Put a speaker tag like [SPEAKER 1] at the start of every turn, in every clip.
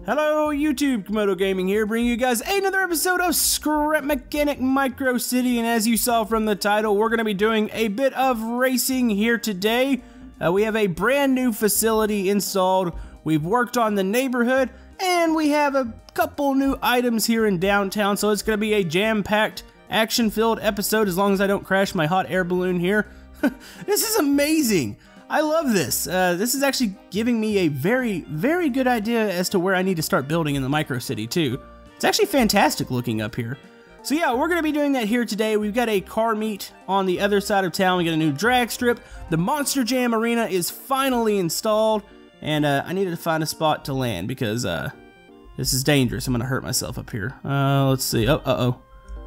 [SPEAKER 1] Hello YouTube, Camodo Gaming here, bringing you guys another episode of Scrap Mechanic Micro City, and as you saw from the title, we're going to be doing a bit of racing here today. We have a brand new facility installed, we've worked on the neighborhood, and we have a couple new items here in downtown, so it's going to be a jam-packed, action-filled episode as long as I don't crash my hot air balloon here. This is amazing! I love this. This is actually giving me a very, very good idea as to where I need to start building in the micro city too. It's actually fantastic looking up here. So yeah, we're going to be doing that here today. We've got a car meet on the other side of town. We got a new drag strip. The Monster Jam Marina is finally installed. And I needed to find a spot to land because this is dangerous. I'm going to hurt myself up here. Let's see. Uh-oh.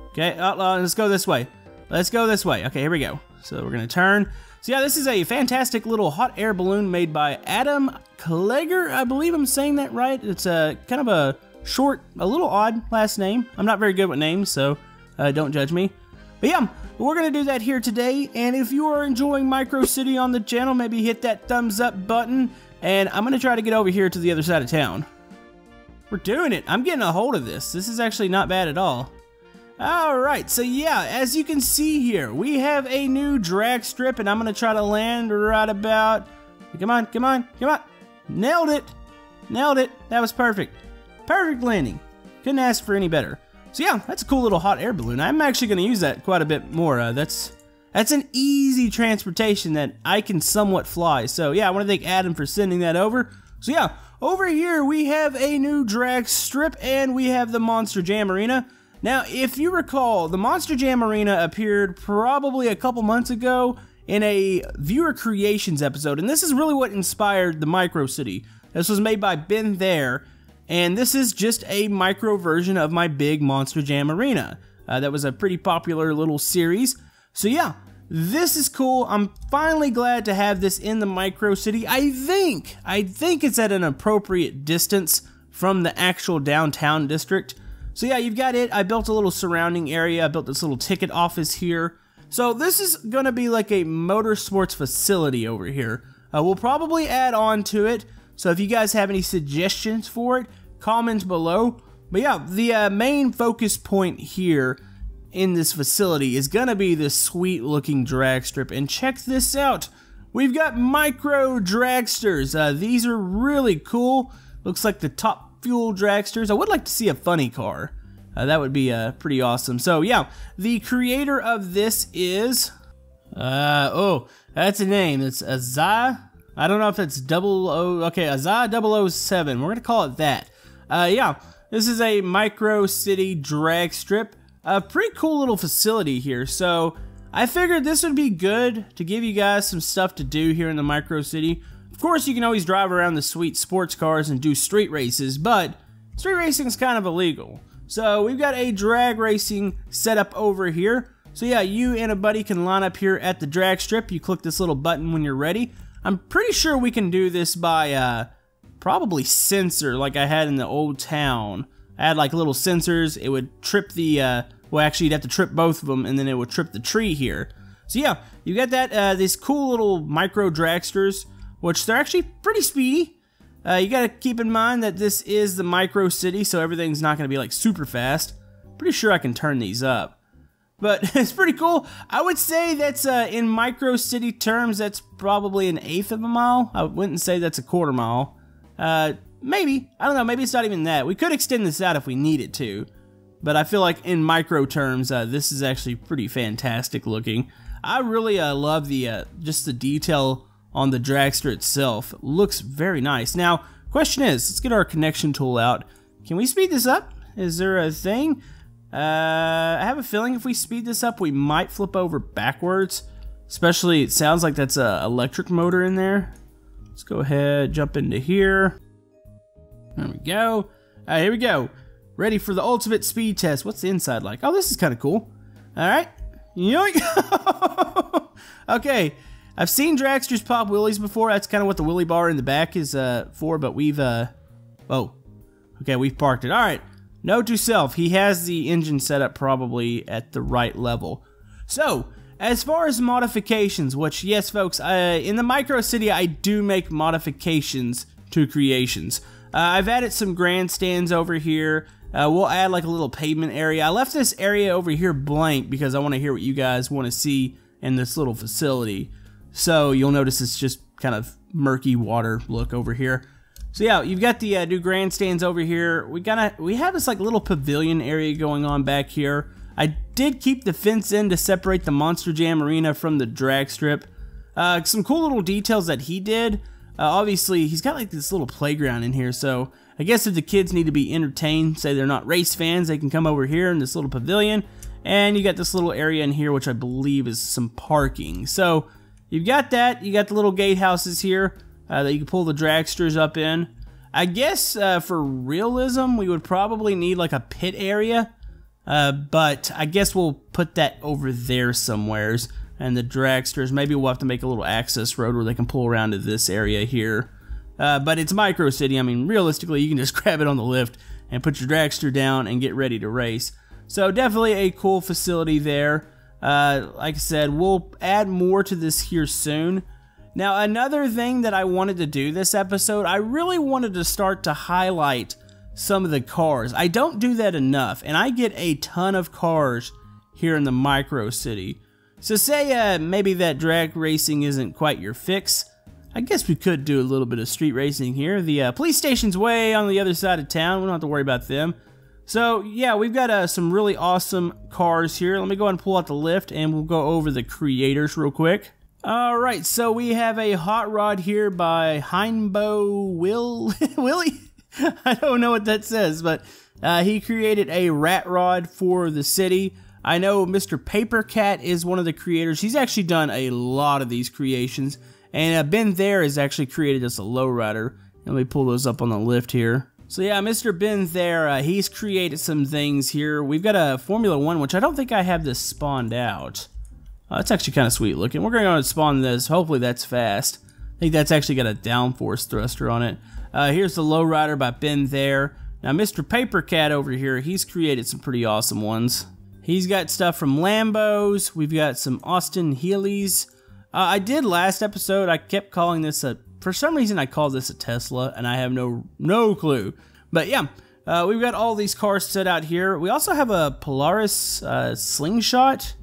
[SPEAKER 1] Okay, let's go this way. Let's go this way. Okay, here we go. So we're going to turn. So yeah, this is a fantastic little hot air balloon made by Adam Kleger. I believe I'm saying that right. It's a kind of a short, a little odd last name. I'm not very good with names, so don't judge me. But yeah, we're going to do that here today. And if you are enjoying Micro City on the channel, maybe hit that thumbs up button. And I'm going to try to get over here to the other side of town. We're doing it. I'm getting a hold of this. This is actually not bad at all. Alright, so yeah, as you can see here, we have a new drag strip, and I'm going to try to land right about... Come on, come on, come on! Nailed it! Nailed it! That was perfect. Perfect landing. Couldn't ask for any better. So yeah, that's a cool little hot air balloon. I'm actually going to use that quite a bit more. That's an easy transportation that I can somewhat fly. So yeah, I want to thank Adam for sending that over. So yeah, over here we have a new drag strip, and we have the Monster Jam Marina. Now, if you recall, the Monster Jam Marina appeared probably a couple months ago in a viewer creations episode, and this is really what inspired the Micro City. This was made by Ben There, and this is just a micro version of my big Monster Jam Marina. That was a pretty popular little series. So yeah, this is cool. I'm finally glad to have this in the Micro City. I think it's at an appropriate distance from the actual downtown district. So yeah, you've got it. I built a little surrounding area. I built this little ticket office here. So this is going to be like a motorsports facility over here. We'll probably add on to it. So if you guys have any suggestions for it, comment below. But yeah, the main focus point here in this facility is going to be this sweet looking drag strip. And check this out. We've got micro dragsters. These are really cool. Looks like the top fuel dragsters. I would like to see a funny car. That would be pretty awesome. So yeah, the creator of this is oh, that's a name. It's Azza. I don't know if it's okay, Azza 007. We're gonna call it that. Yeah, this is a micro city drag strip. A pretty cool little facility here. So I figured this would be good to give you guys some stuff to do here in the micro city. Of course, you can always drive around the sweet sports cars and do street races, but street racing is kind of illegal. So we've got a drag racing setup over here. So yeah, you and a buddy can line up here at the drag strip. You click this little button when you're ready. I'm pretty sure we can do this by probably sensor like I had in the old town. I had like little sensors. It would trip the, well actually you'd have to trip both of them, and then it would trip the tree here. So yeah, you got that, these cool little micro dragsters, which they're actually pretty speedy. You gotta keep in mind that this is the micro city, so everything's not gonna be like super fast. Pretty sure I can turn these up. But it's pretty cool. I would say that's, in micro city terms, that's probably 1/8 of a mile. I wouldn't say that's a 1/4 mile. Maybe. I don't know, maybe it's not even that. We could extend this out if we needed to. But I feel like in micro terms, this is actually pretty fantastic looking. I really love the, just the detail on the dragster itself. It looks very nice. Now, question is, let's get our connection tool out. Can we speed this up? Is there a thing? I have a feeling if we speed this up, we might flip over backwards. Especially, it sounds like that's an electric motor in there. Let's go ahead, jump into here. There we go. Here we go. Ready for the ultimate speed test. What's the inside like? Oh, this is kind of cool. Alright. Yoink! Okay. I've seen dragsters pop wheelies before. That's kind of what the wheelie bar in the back is for, but we've, oh. Okay, we've parked it. Alright. Note to self, he has the engine set up probably at the right level. So, as far as modifications, which, yes folks, in the micro city I do make modifications to creations. I've added some grandstands over here. We'll add like a little pavement area. I left this area over here blank because I want to hear what you guys want to see in this little facility. So you'll notice it's just kind of murky water look over here. So yeah, you've got the new grandstands over here. We have this like little pavilion area going on back here. I did keep the fence in to separate the Monster Jam Marina from the drag strip. Some cool little details that he did. Obviously, he's got like this little playground in here, so I guess if the kids need to be entertained, say they're not race fans, they can come over here in this little pavilion. And you got this little area in here, which I believe is some parking. So you've got that. You got the little gatehouses here that you can pull the dragsters up in. I guess for realism, we would probably need like a pit area. But I guess we'll put that over there somewheres. And the dragsters, maybe we'll have to make a little access road where they can pull around to this area here. But it's Micro City. I mean, realistically, you can just grab it on the lift and put your dragster down and get ready to race. So definitely a cool facility there. Like I said, we'll add more to this here soon. Now, another thing that I wanted to do this episode, I really wanted to start to highlight some of the cars. I don't do that enough, and I get a ton of cars here in the Micro City. So say maybe that drag racing isn't quite your fix. I guess we could do a little bit of street racing here. The police station's way on the other side of town. We don't have to worry about them. So yeah, we've got some really awesome cars here. Let me go ahead and pull out the lift and we'll go over the creators real quick. Alright, so we have a hot rod here by Heinbo Willie? I don't know what that says, but he created a rat rod for the city. I know Mr. Papercat is one of the creators. He's actually done a lot of these creations. And Ben There has actually created us a lowrider. Let me pull those up on the lift here. So yeah, Mr. Ben There, he's created some things here. We've got a Formula 1, which I don't think I have this spawned out. It's actually kind of sweet looking. We're going to go and spawn this. Hopefully that's fast. I think that's actually got a downforce thruster on it. Here's the lowrider by Ben There. Now Mr. Papercat over here, he's created some pretty awesome ones. He's got stuff from Lambos. We've got some Austin Healeys. I did last episode, I kept calling this a, for some reason I called this a Tesla, and I have no clue. But yeah, we've got all these cars set out here. We also have a Polaris Slingshot.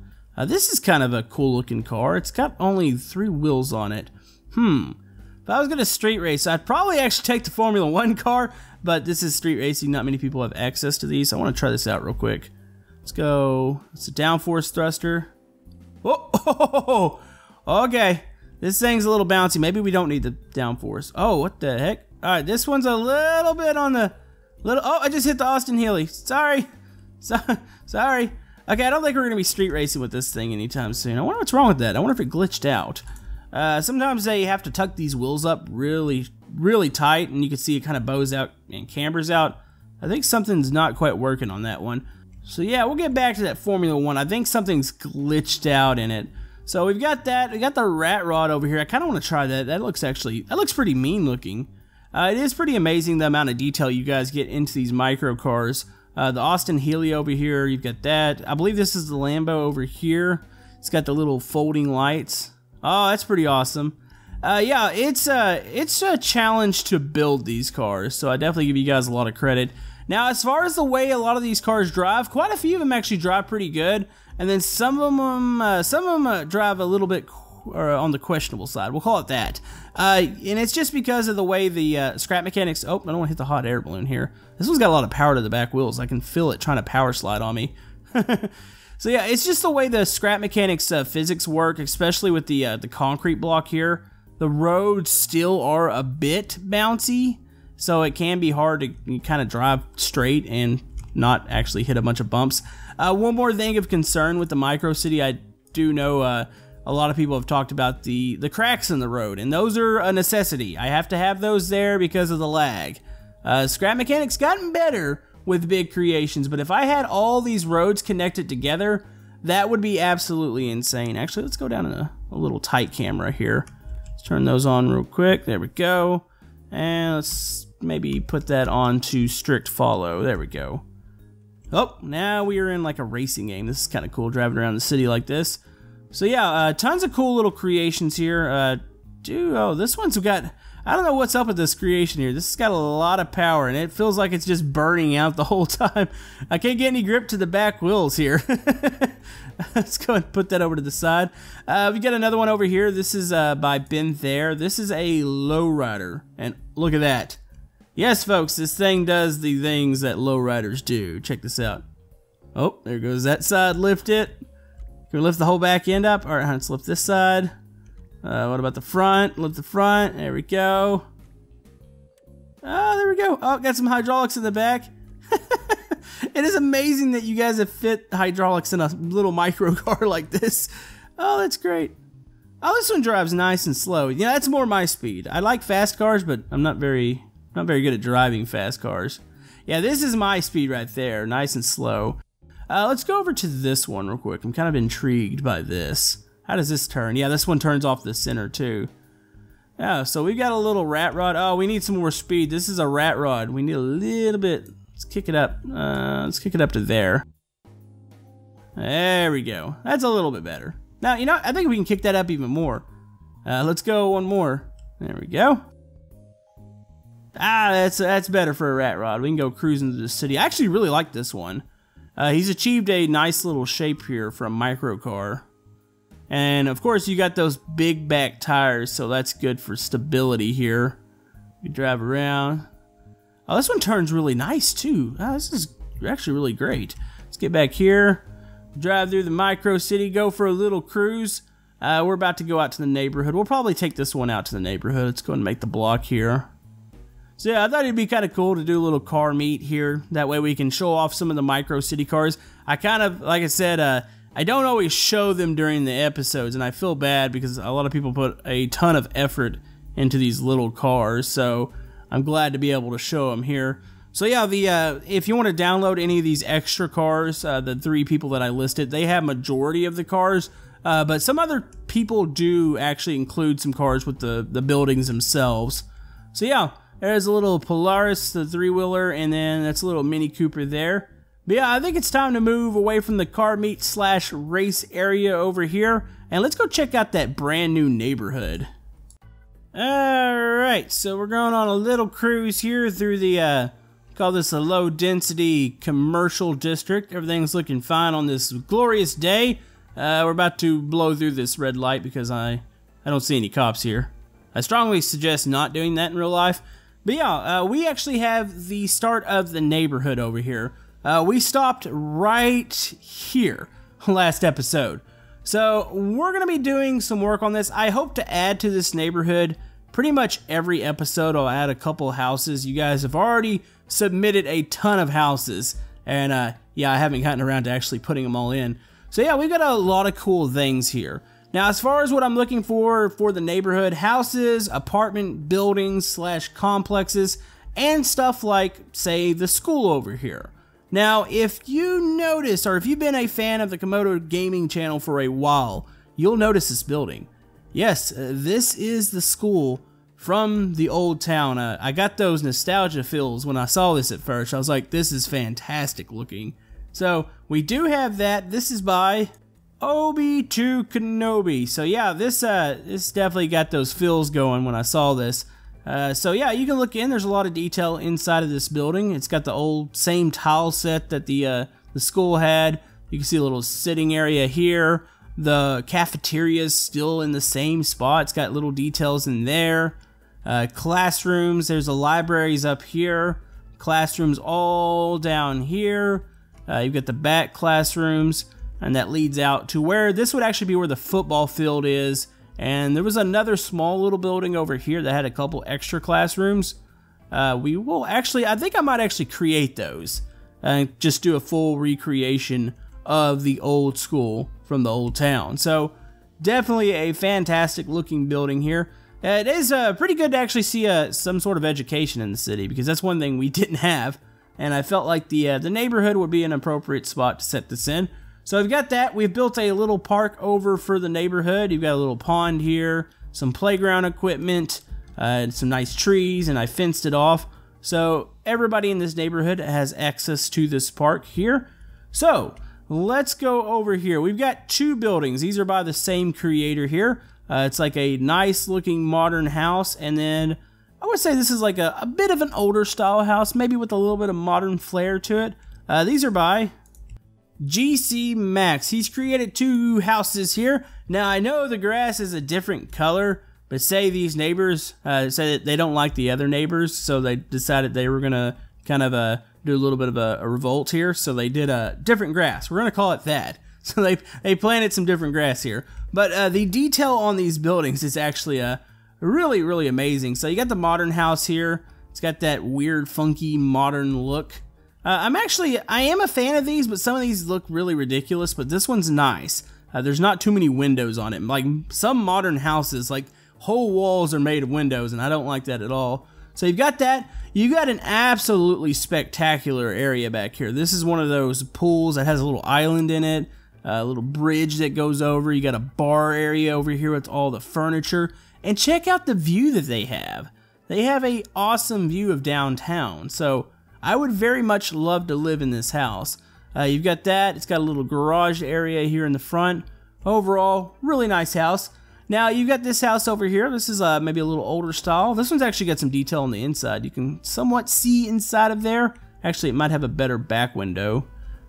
[SPEAKER 1] This is kind of a cool looking car. It's got only 3 wheels on it. If I was going to street race, I'd probably actually take the Formula 1 car, but this is street racing. Not many people have access to these. So I want to try this out real quick. Let's go. It's a downforce thruster. Oh, okay. This thing's a little bouncy. Maybe we don't need the downforce. Oh, what the heck? All right, this one's a little bit on the little. Oh, I just hit the Austin Healey. Sorry. Sorry. Okay, I don't think we're going to be street racing with this thing anytime soon. I wonder what's wrong with that. I wonder if it glitched out. Sometimes they have to tuck these wheels up really tight, and you can see it kind of bows out and cambers out. I think something's not quite working on that one. So yeah, we'll get back to that Formula 1. I think something's glitched out in it. So we've got that. We got the rat rod over here. I kind of want to try that. That looks pretty mean looking. It is pretty amazing the amount of detail you guys get into these micro cars. The Austin Healey over here, you've got that. I believe this is the Lambo over here. It's got the little folding lights. Oh, that's pretty awesome. Yeah, it's a challenge to build these cars, so I definitely give you guys a lot of credit. Now, as far as the way a lot of these cars drive, quite a few of them actually drive pretty good, and then some of them drive a little bit on the questionable side. We'll call it that. And it's just because of the way the scrap mechanics. Oh, I don't want to hit the hot air balloon here. This one's got a lot of power to the back wheels. I can feel it trying to power slide on me. So yeah, it's just the way the scrap mechanics physics work, especially with the concrete block here. The roads still are a bit bouncy, so it can be hard to kind of drive straight and not actually hit a bunch of bumps. One more thing of concern with the Micro City, I do know a lot of people have talked about the cracks in the road, and those are a necessity. I have to have those there because of the lag. Scrap mechanics gotten better with big creations, but if I had all these roads connected together, that would be absolutely insane. Actually, let's go down in a little tight camera here. Let's turn those on real quick. There we go. And let's maybe put that on to strict follow. There we go. Oh, now we are in like a racing game. This is kind of cool, driving around the city like this. So yeah, tons of cool little creations here. Oh, this one's got. I don't know what's up with this creation here. This has got a lot of power, and it feels like it's just burning out the whole time. I can't get any grip to the back wheels here. Let's go and put that over to the side. We got another one over here. This is by Ben Thayer. This is a lowrider, and look at that. Yes, folks, this thing does the things that lowriders do. Check this out. Oh, there goes that side. Lift it. Can we lift the whole back end up? All right, let's lift this side. What about the front? Lift the front. There we go. Oh, there we go. Oh, got some hydraulics in the back. It is amazing that you guys have fit hydraulics in a little micro car like this. Oh, that's great. Oh, this one drives nice and slow. Yeah, that's more my speed. I like fast cars, but I'm not very good at driving fast cars. Yeah, this is my speed right there. Nice and slow. Let's go over to this one real quick. I'm kind of intrigued by this. How does this turn? Yeah, this one turns off the center too. Yeah, so we've got a little rat rod. Oh, we need some more speed. This is a rat rod. We need a little bit. Let's kick it up. Let's kick it up to there. There we go. That's a little bit better. Now, you know, I think we can kick that up even more. Let's go one more. There we go. Ah, that's better for a rat rod. We can go cruising through the city. I actually really like this one. He's achieved a nice little shape here for a micro car. And of course you got those big back tires, so that's good for stability here. You drive around. Oh, this one turns really nice too. Oh, this is actually really great. Let's get back here. Drive through the micro city, go for a little cruise. We're about to go out to the neighborhood. We'll probably take this one out to the neighborhood. Let's go and make the block here. So yeah, I thought it'd be kind of cool to do a little car meet here. That way we can show off some of the micro city cars. I kind of, like I said, I don't always show them during the episodes, and I feel bad because a lot of people put a ton of effort into these little cars, so I'm glad to be able to show them here. So yeah, if you want to download any of these extra cars, the 3 people that I listed, they have majority of the cars, but some other people do actually include some cars with the buildings themselves. So yeah, there's a little Polaris, the 3-wheeler, and then that's a little Mini Cooper there. But yeah, I think it's time to move away from the car meet / race area over here, and let's go check out that brand new neighborhood. Alright, so we're going on a little cruise here through the, call this a low density commercial district. Everything's looking fine on this glorious day. We're about to blow through this red light because I don't see any cops here. I strongly suggest not doing that in real life. But yeah, we actually have the start of the neighborhood over here. We stopped right here last episode. So we're going to be doing some work on this. I hope to add to this neighborhood pretty much every episode. I'll add a couple houses. You guys have already submitted a ton of houses. And yeah, I haven't gotten around to actually putting them all in. So yeah, we've got a lot of cool things here. Now, as far as what I'm looking for the neighborhood, houses, apartment buildings / complexes, and stuff like, say, the school over here. Now, if you notice, or if you've been a fan of the Camodo gaming channel for a while, you'll notice this building. Yes, this is the school from the old town. I got those nostalgia feels when I saw this at first. I was like, this is fantastic looking. So, we do have that. This is by Obi-Wan Kenobi. So yeah, this definitely got those feels going when I saw this. So yeah, you can look in. There's a lot of detail inside of this building. It's got the old same tile set that the school had. You can see a little sitting area here. The cafeteria is still in the same spot. It's got little details in there. Classrooms. There's the libraries up here. Classrooms all down here. You've got the back classrooms. And that leads out to where this would actually be where the football field is. And there was another small little building over here that had a couple extra classrooms. We will actually, I think I might actually create those. And just do a full recreation of the old school from the old town. So definitely a fantastic looking building here. It is pretty good to actually see some sort of education in the city, because that's one thing we didn't have. And I felt like the neighborhood would be an appropriate spot to set this in. So we've got that. We've built a little park over for the neighborhood. You've got a little pond here, some playground equipment, some nice trees, and I fenced it off. So everybody in this neighborhood has access to this park here. So let's go over here. We've got 2 buildings. These are by the same creator here. It's like a nice looking modern house, and then I would say this is like a bit of an older style house, maybe with a little bit of modern flair to it. These are by GC Max. He's created 2 houses here. Now I know the grass is a different color, but say these neighbors say that they don't like the other neighbors, so they decided they were gonna kind of do a little bit of a revolt here. So they did a different grass. We're gonna call it that. So they planted some different grass here. But the detail on these buildings is actually really, really amazing. So you got the modern house here. It's got that weird, funky, modern look. I am a fan of these, but some of these look really ridiculous, but this one's nice. There's not too many windows on it. Like some modern houses, like whole walls are made of windows, and I don't like that at all. So you've got that. You got an absolutely spectacular area back here. This is one of those pools that has a little island in it, a little bridge that goes over. You got a bar area over here with all the furniture. And check out the view that they have. They have an awesome view of downtown. So I would very much love to live in this house. You've got that. It's got a little garage area here in the front. Overall, really nice house. Now, you've got this house over here. This is maybe a little older style. This one's actually got some detail on the inside. You can somewhat see inside of there. Actually, it might have a better back window.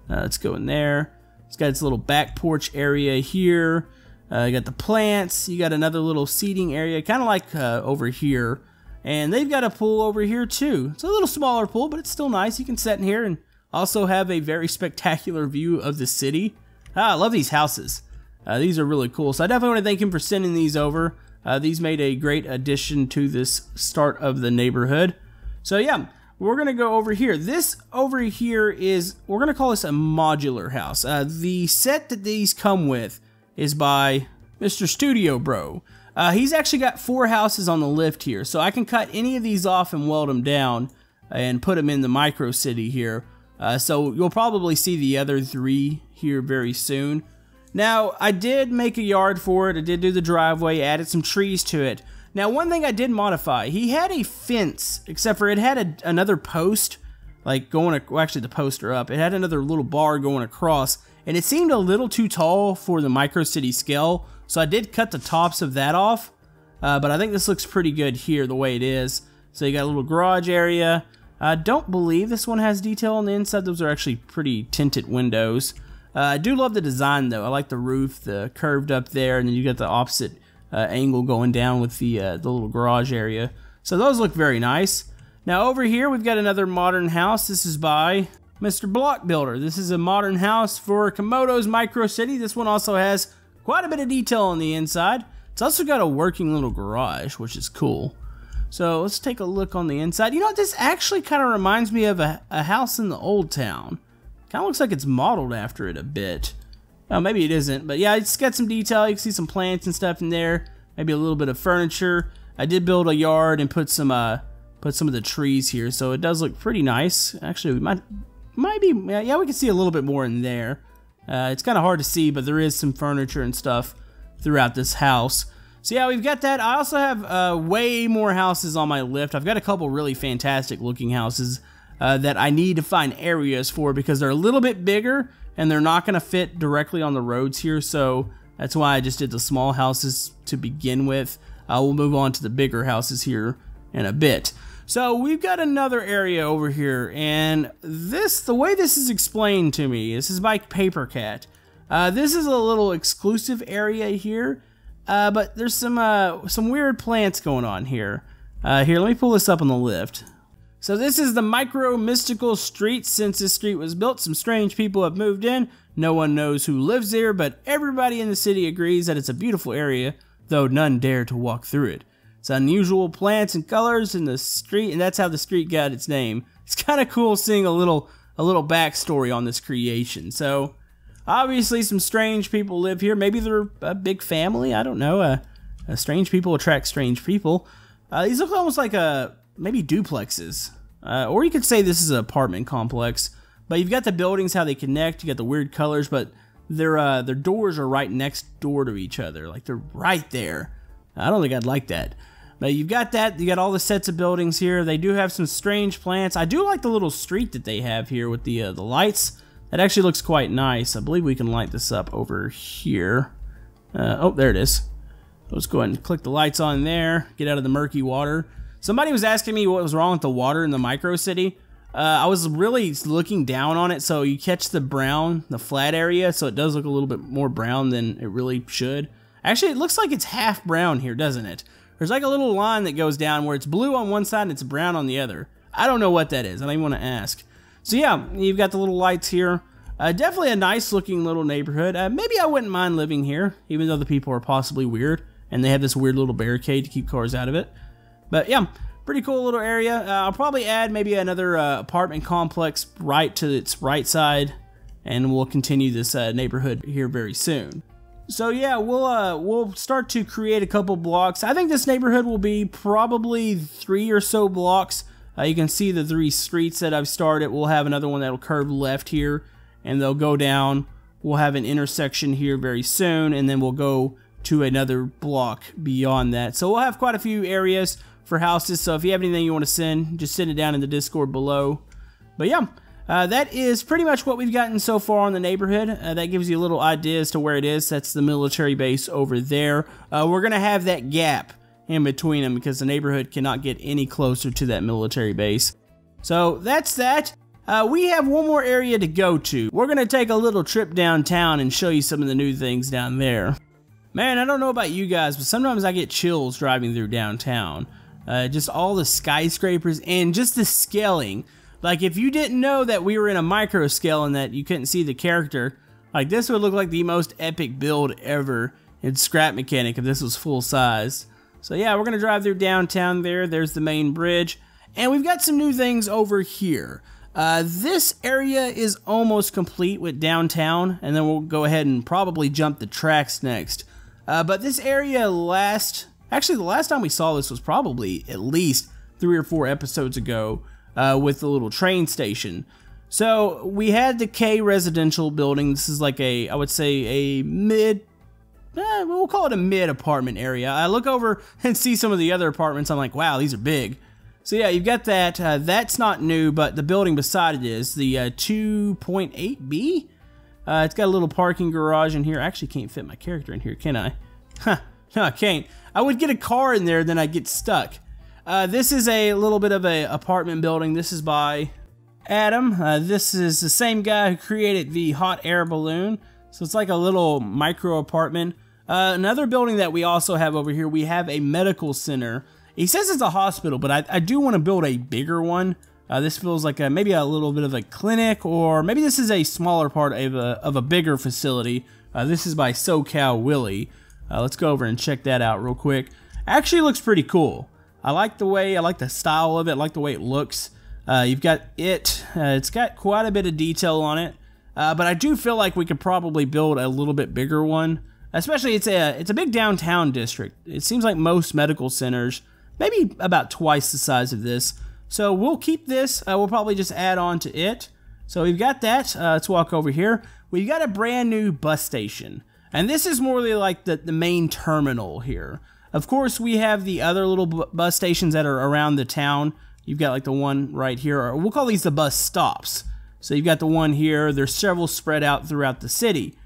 [SPEAKER 1] Let's go in there. It's got its little back porch area here. You got the plants. You got another little seating area, kind of like over here. And they've got a pool over here too. It's a little smaller pool, but it's still nice. You can sit in here and also have a very spectacular view of the city. I love these houses. These are really cool. So I definitely want to thank him for sending these over. These made a great addition to this start of the neighborhood. So yeah, we're going to go over here. This over here is, we're going to call this a modular house. The set that these come with is by Mr. Studio Bro. He's actually got 4 houses on the lift here, so I can cut any of these off and weld them down and put them in the micro city here. So you'll probably see the other 3 here very soon. Now, I did make a yard for it. I did do the driveway, added some trees to it. Now, one thing I did modify, he had a fence, except for it had another post, like going, well, actually the posts are up. It had another little bar going across, and it seemed a little too tall for the micro city scale, so I did cut the tops of that off. But I think this looks pretty good here the way it is. So you got a little garage area. I don't believe this one has detail on the inside. Those are actually pretty tinted windows. I do love the design though. I like the roof, the curved up there, and then you got the opposite angle going down with the little garage area. So those look very nice. Now over here we've got another modern house. This is by Mr. Block Builder. This is a modern house for Camodo's Micro City. This one also has quite a bit of detail on the inside. It's also got a working little garage, which is cool. So let's take a look on the inside. You know what? This actually kind of reminds me of a house in the old town. Kind of looks like it's modeled after it a bit. Oh, maybe it isn't, but yeah, it's got some detail. You can see some plants and stuff in there. Maybe a little bit of furniture. I did build a yard and put some of the trees here, so it does look pretty nice. Actually, we might be, yeah, we can see a little bit more in there. It's kind of hard to see, but there is some furniture and stuff throughout this house. So yeah, we've got that. I also have way more houses on my lift. I've got a couple really fantastic looking houses that I need to find areas for because they're a little bit bigger and they're not going to fit directly on the roads here. So that's why I just did the small houses to begin with. We'll move on to the bigger houses here in a bit. So we've got another area over here, and the way this is explained to me, this is by Paper Cat. This is a little exclusive area here, but there's some weird plants going on here. Here, let me pull this up on the lift. So this is the micro mystical street. Since this street was built, some strange people have moved in. No one knows who lives there, but everybody in the city agrees that it's a beautiful area, though none dare to walk through it. It's unusual plants and colors in the street, and that's how the street got its name. It's kind of cool seeing a little backstory on this creation. So obviously some strange people live here. Maybe they're a big family. I don't know. Strange people attract strange people. These look almost like maybe duplexes, or you could say this is an apartment complex. But you've got the buildings, how they connect. You got the weird colors, but their doors are right next door to each other, like they're right there. I don't think I'd like that. But you've got that. You got all the sets of buildings here. They do have some strange plants. I do like the little street that they have here with the lights. That actually looks quite nice. I believe we can light this up over here. Oh, there it is. Let's go ahead and click the lights on there. Get out of the murky water. Somebody was asking me what was wrong with the water in the micro city. I was really looking down on it, so you catch the brown, the flat area, so it does look a little bit more brown than it really should. Actually, it looks like it's half brown here, doesn't it? There's like a little line that goes down where it's blue on one side and it's brown on the other. I don't know what that is. I don't even want to ask. So yeah, you've got the little lights here. Definitely a nice looking little neighborhood. Maybe I wouldn't mind living here, even though the people are possibly weird, and they have this weird little barricade to keep cars out of it. But yeah, pretty cool little area. I'll probably add maybe another apartment complex right to its right side, and we'll continue this neighborhood here very soon. So yeah, we'll start to create a couple blocks. I think this neighborhood will be probably 3 or so blocks. You can see the 3 streets that I've started. We'll have another one that'll curve left here, and they'll go down. We'll have an intersection here very soon, and then we'll go to another block beyond that. So we'll have quite a few areas for houses, so if you have anything you want to send, just send it down in the Discord below. But yeah, that is pretty much what we've gotten so far on the neighborhood. That gives you a little idea as to where it is. That's the military base over there. We're going to have that gap in between them because the neighborhood cannot get any closer to that military base. So that's that. We have one more area to go to. We're going to take a little trip downtown and show you some of the new things down there. Man, I don't know about you guys, but sometimes I get chills driving through downtown. Just all the skyscrapers and just the scaling. Like, if you didn't know that we were in a micro scale and that you couldn't see the character, like, this would look like the most epic build ever in Scrap Mechanic if this was full size. So yeah, we're going to drive through downtown there. There's the main bridge. And we've got some new things over here. This area is almost complete with downtown, and then we'll go ahead and probably jump the tracks next. But this area actually the last time we saw this was probably at least 3 or 4 episodes ago with the little train station. So we had the K residential building. This is like I would say a mid, we'll call it a mid apartment area. I look over and see some of the other apartments. I'm like, wow, these are big. So yeah, you've got that. That's not new, but the building beside it is the 2.8B. It's got a little parking garage in here. I actually can't fit my character in here, can I? Huh, no, I can't. I would get a car in there, then I'd get stuck. This is a little bit of an apartment building. This is by Adam. This is the same guy who created the hot air balloon. So it's like a little micro apartment. Another building that we also have over here, we have a medical center. He says it's a hospital, but I do want to build a bigger one. This feels like maybe a little bit of a clinic, or maybe this is a smaller part of a bigger facility. This is by SoCal Willie. Let's go over and check that out real quick. Actually looks pretty cool. I like the style of it. I like the way it looks. You've got it. It's got quite a bit of detail on it. But I do feel like we could probably build a little bit bigger one. Especially it's a big downtown district. It seems like most medical centers, maybe about twice the size of this. So we'll keep this. We'll probably just add on to it. So we've got that. Let's walk over here. We've got a brand new bus station. And this is more like the main terminal here. Of course, we have the other little bus stations that are around the town. You've got like the one right here. Or we'll call these the bus stops. So you've got the one here. There's several spread out throughout the city.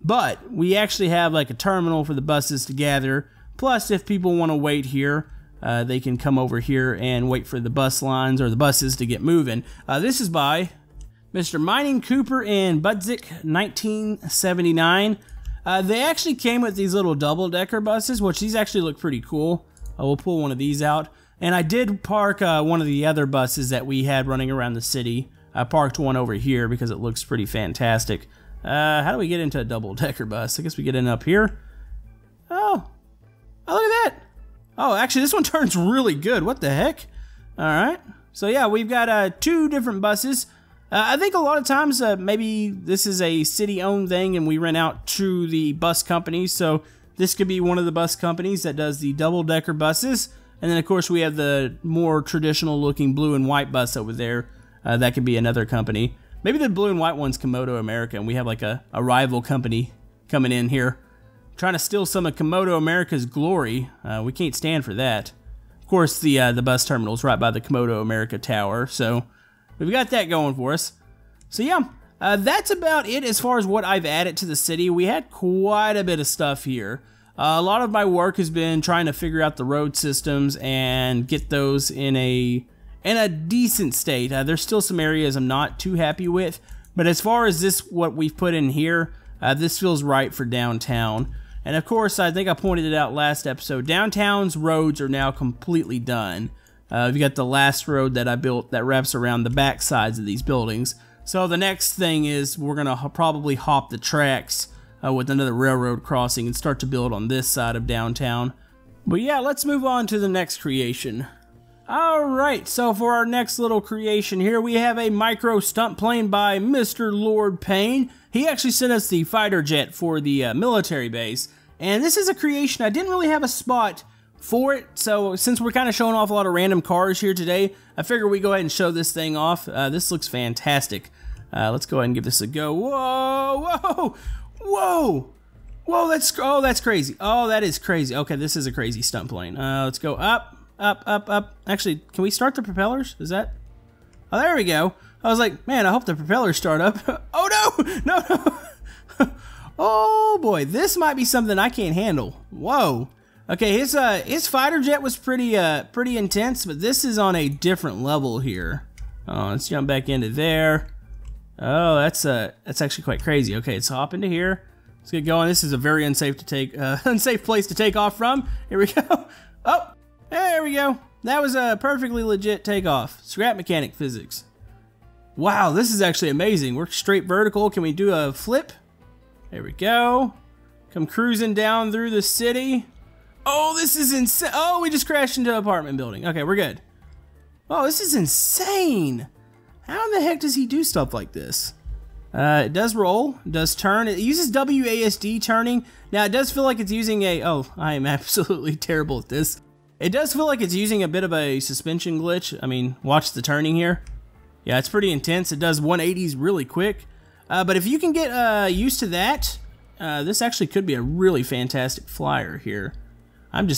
[SPEAKER 1] But we actually have like a terminal for the buses to gather. Plus, if people want to wait here, they can come over here and wait for the bus lines or the buses to get moving. This is by Mr. Mining Cooper in Budzik 1979. They actually came with these little double-decker buses, which these actually look pretty cool. We'll pull one of these out. And I did park one of the other buses that we had running around the city. I parked one over here because it looks pretty fantastic. How do we get into a double-decker bus? I guess we get in up here. Oh, look at that. Oh, actually, this one turns really good. What the heck? All right. So, yeah, we've got 2 different buses. I think a lot of times maybe this is a city-owned thing and we rent out to the bus companies. So this could be one of the bus companies that does the double-decker buses. And then, of course, we have the more traditional-looking blue and white bus over there. That could be another company. Maybe the blue and white one's Camodo America, and we have like a rival company coming in here, trying to steal some of Camodo America's glory. We can't stand for that. Of course, the bus terminal's right by the Camodo America Tower, so we've got that going for us. So yeah, that's about it as far as what I've added to the city. We had quite a bit of stuff here. A lot of my work has been trying to figure out the road systems and get those in a decent state. There's still some areas I'm not too happy with, but as far as what we've put in here, this feels right for downtown. And of course, I think I pointed it out last episode, downtown's roads are now completely done. You got the last road that I built that wraps around the back sides of these buildings. So the next thing is we're going to probably hop the tracks with another railroad crossing and start to build on this side of downtown. But yeah, let's move on to the next creation. Alright, so for our next little creation here, we have a micro stunt plane by Mr. Lord Payne. He actually sent us the fighter jet for the military base. And this is a creation, I didn't really have a spot for it, so since we're kind of showing off a lot of random cars here today, I figure we go ahead and show this thing off. This looks fantastic. Let's go ahead and give this a go. Whoa, whoa, whoa, whoa, that's crazy. Oh, that is crazy. Okay, this is a crazy stunt plane. Let's go up, up, up, up. Actually, can we start the propellers? Is that? Oh, there we go. I was like, man, I hope the propellers start up. Oh, no, no, no. Oh boy, this might be something I can't handle. Whoa. Okay, his fighter jet was pretty intense, but this is on a different level here. Oh, let's jump back into there. Oh, that's actually quite crazy. Okay, let's hop into here. Let's get going. This is a very unsafe place to take off from. Here we go. Oh, there we go. That was a perfectly legit takeoff. Scrap mechanic physics. Wow, this is actually amazing. We're straight vertical. Can we do a flip? There we go. Come cruising down through the city. Oh, this is insane. Oh, we just crashed into an apartment building. Okay, we're good. Oh, this is insane. How in the heck does he do stuff like this? It does roll, it does turn. It uses WASD turning. Now, it does feel like it's using oh, I am absolutely terrible at this. It does feel like it's using a bit of a suspension glitch. I mean, watch the turning here. Yeah, it's pretty intense. It does 180s really quick. But if you can get used to that, this actually could be a really fantastic flyer here. I'm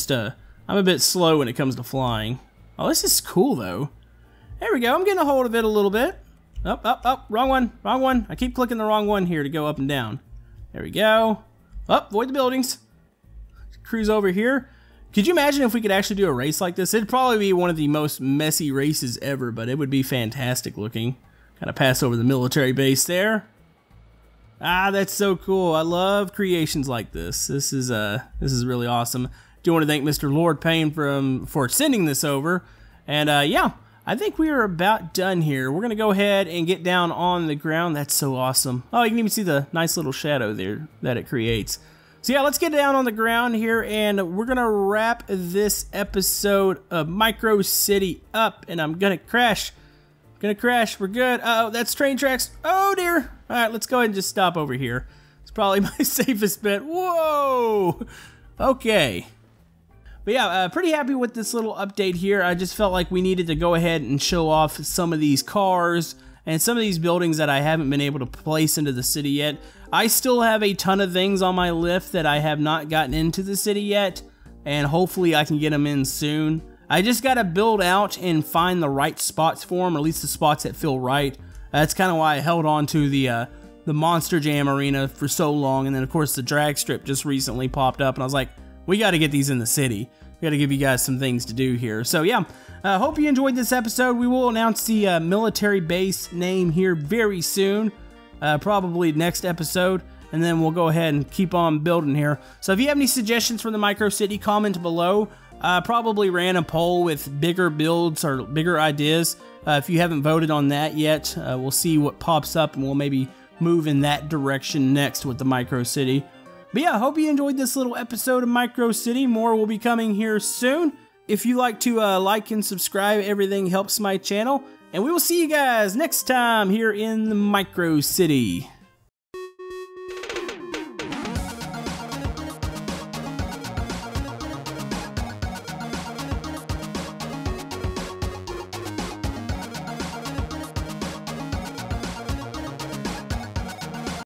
[SPEAKER 1] a bit slow when it comes to flying. Oh, this is cool though. There we go, I'm getting a hold of it a little bit. Up, up, up, wrong one, wrong one. I keep clicking the wrong one here to go up and down. There we go. Up, avoid the buildings. Cruise over here. Could you imagine if we could actually do a race like this? It'd probably be one of the most messy races ever, but it would be fantastic looking. Kind of pass over the military base there. Ah, that's so cool. I love creations like this. This is really awesome. Do want to thank Mr. Lord Payne for sending this over. And yeah, I think we are about done here. We're going to go ahead and get down on the ground. That's so awesome. Oh, you can even see the nice little shadow there that it creates. So yeah, let's get down on the ground here, and we're going to wrap this episode of Micro City up. And I'm going to crash. We're good. Uh-oh, that's train tracks. Oh dear. All right, let's go ahead and just stop over here. It's probably my safest bet. Whoa. Okay. But yeah, pretty happy with this little update here. I just felt like we needed to go ahead and show off some of these cars and some of these buildings that I haven't been able to place into the city yet. I still have a ton of things on my list that I have not gotten into the city yet, and hopefully I can get them in soon. I just got to build out and find the right spots for them, or at least the spots that feel right. That's kind of why I held on to the Monster Jam Marina for so long, and then of course the drag strip just recently popped up, and I was like, we got to get these in the city. We got to give you guys some things to do here. So yeah, hope you enjoyed this episode. We will announce the military base name here very soon, probably next episode, and then we'll go ahead and keep on building here. So if you have any suggestions for the Micro City, comment below. Probably ran a poll with bigger builds or bigger ideas. If you haven't voted on that yet, we'll see what pops up, and we'll maybe move in that direction next with the Micro City. But yeah, I hope you enjoyed this little episode of Micro City. More will be coming here soon. If you like to like and subscribe, everything helps my channel. And we will see you guys next time here in the Micro City.